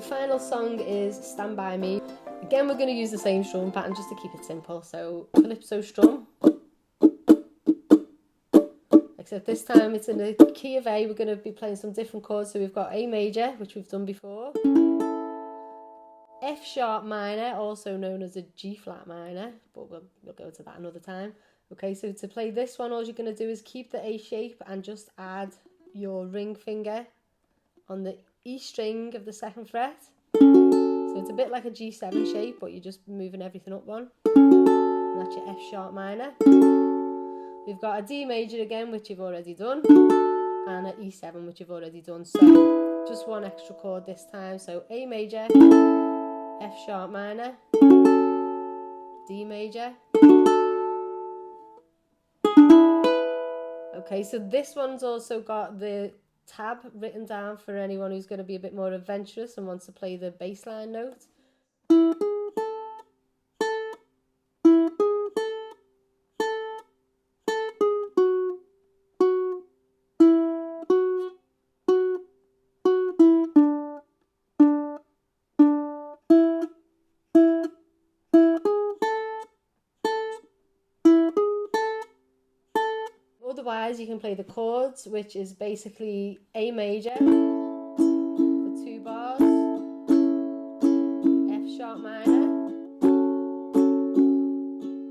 final song is Stand By Me. Again, we're going to use the same strum pattern just to keep it simple. So calypso strum. Except this time it's in the key of A. We're going to be playing some different chords. So we've got A major, which we've done before. F sharp minor, also known as a G flat minor, but we'll go to that another time. Okay, so to play this one, all you're going to do is keep the A shape and just add your ring finger on the E string of the 2nd fret. So it's a bit like a G7 shape, but you're just moving everything up one. And that's your F sharp minor. We've got a D major again, which you've already done, and an E7, which you've already done. So just one extra chord this time. So A major, F sharp minor, D major. Okay, so this one's also got the tab written down for anyone who's going to be a bit more adventurous and wants to play the bass line note. Otherwise, you can play the chords, which is basically A major for 2 bars, F sharp minor,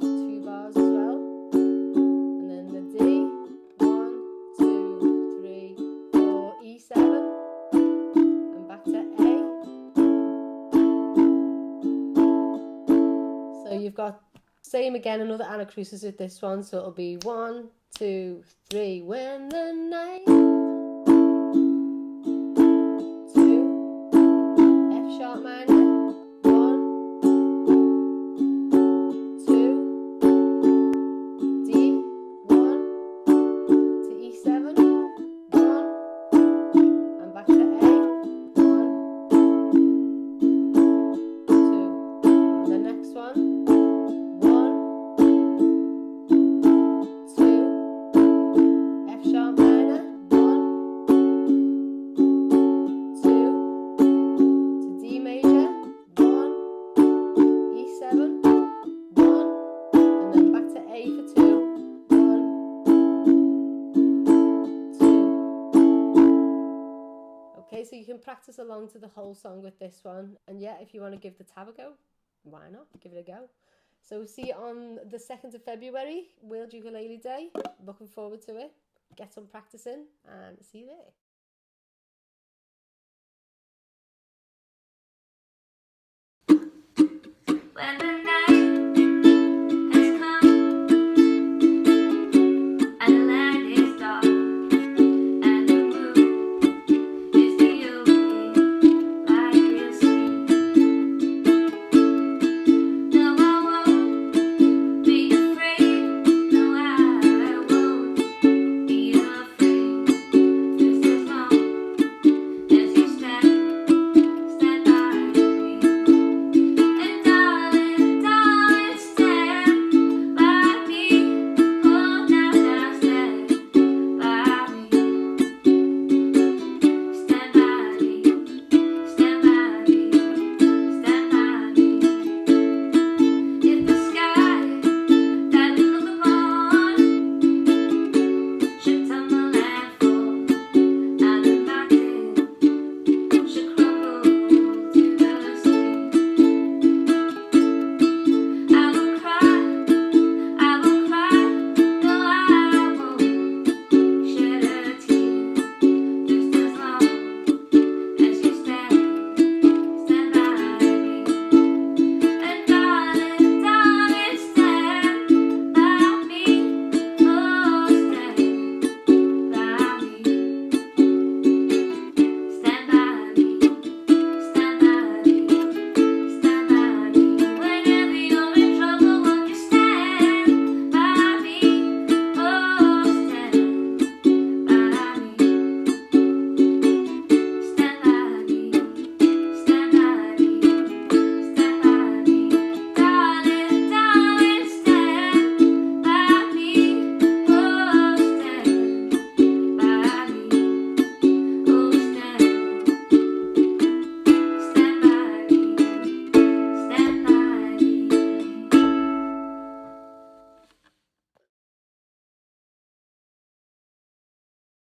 2 bars as well, and then the D, 1, 2, 3, 4, E7, and back to A. So you've got, same again, another anacrusis with this one, so it'll be 1, 2, 3, when the night. 2, F sharp minor. 1, 2, D, 1, to E7, 1, and back to A. 1, 2, and the next one. Okay, so you can practice along to the whole song with this one. And yeah, if you want to give the tab a go, why not? Give it a go. So see you on the 2nd of February, World Ukulele Day. Looking forward to it. Get some practicing and see you there.